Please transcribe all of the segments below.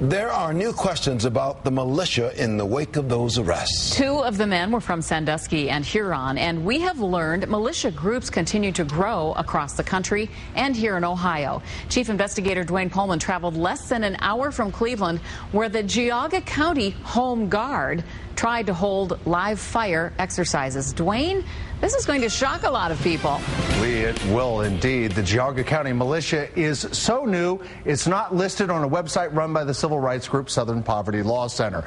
There are new questions about the militia in the wake of those arrests. Two of the men were from Sandusky and Huron, and we have learned militia groups continue to grow across the country and here in Ohio. Chief Investigator Dwayne Pullman traveled less than an hour from Cleveland, where the Geauga County Home Guard tried to hold live fire exercises. Dwayne, this is going to shock a lot of people. It will indeed. The Geauga County Militia is so new, it's not listed on a website run by the civil rights group Southern Poverty Law Center.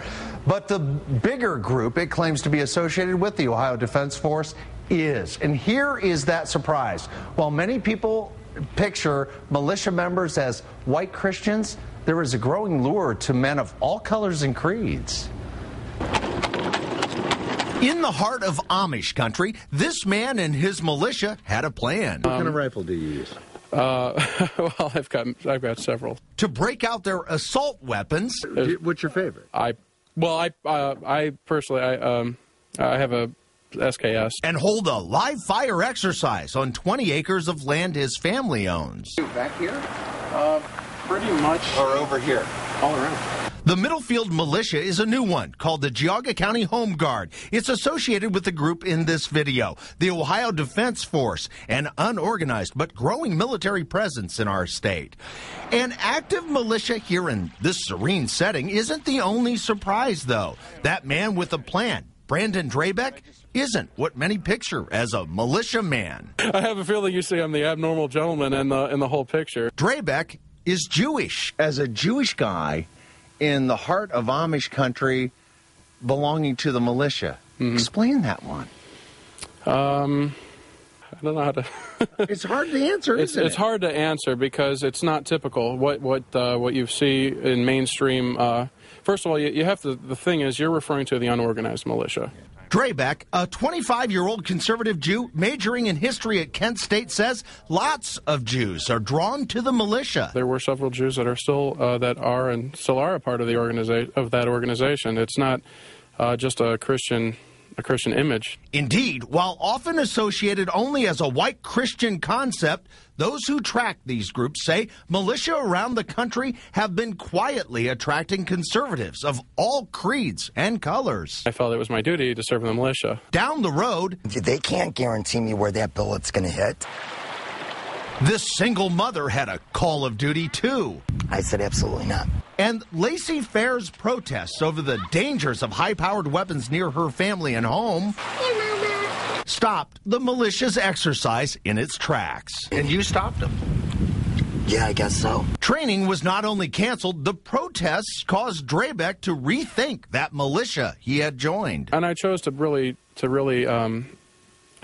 But the bigger group it claims to be associated with, the Ohio Defense Force, is. And here is that surprise. While many people picture militia members as white Christians, there is a growing lure to men of all colors and creeds. In the heart of Amish country, this man and his militia had a plan. What kind of rifle do you use? Well, I've got several. To break out their assault weapons. What's your favorite? I personally have a SKS. And hold a live fire exercise on 20 acres of land his family owns. Back here? Pretty much. Or over here? All around. The Middlefield Militia is a new one called the Geauga County Home Guard. It's associated with the group in this video, the Ohio Defense Force, an unorganized but growing military presence in our state. An active militia here in this serene setting isn't the only surprise, though. That man with a plan, Brandon Drabeck, isn't what many picture as a militia man. I have a feeling you see I'm the abnormal gentleman in the whole picture. Drabeck is Jewish. As a Jewish guy in the heart of Amish country belonging to the militia, explain that one. I don't know how to. It's hard to answer, isn't it? It's hard to answer because it's not typical. What you see in mainstream. First of all, you have to. The thing is, you're referring to the unorganized militia. Drabeck, a 25-year-old conservative Jew majoring in history at Kent State, says lots of Jews are drawn to the militia. There were several Jews that are still a part of the organization. It's not just a Christian image. Indeed, while often associated only as a white Christian concept, those who track these groups say militia around the country have been quietly attracting conservatives of all creeds and colors. I felt it was my duty to serve in the militia. Down the road, they can't guarantee me where that bullet's going to hit. This single mother had a call of duty, too. I said absolutely not. And Lacey Fair's protests over the dangers of high-powered weapons near her family and home stopped the militia's exercise in its tracks. And you stopped them. Yeah, I guess so. Training was not only canceled, the protests caused Drabeck to rethink that militia he had joined. And I chose to really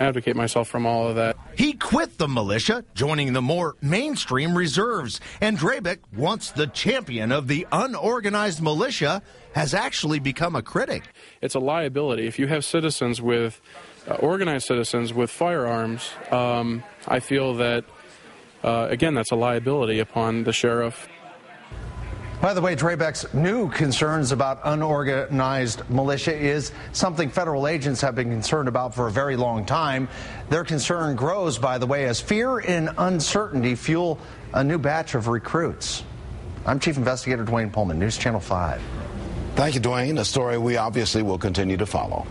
advocate myself from all of that. He quit the militia, joining the more mainstream reserves. And Drabeck, once the champion of the unorganized militia, has actually become a critic. It's a liability. If you have citizens with, organized citizens with firearms, I feel that, again, that's a liability upon the sheriff. By the way, Drabeck's new concerns about unorganized militia is something federal agents have been concerned about for a very long time. Their concern grows, by the way, as fear and uncertainty fuel a new batch of recruits. I'm Chief Investigator Dwayne Pullman, News Channel 5. Thank you, Dwayne. A story we obviously will continue to follow.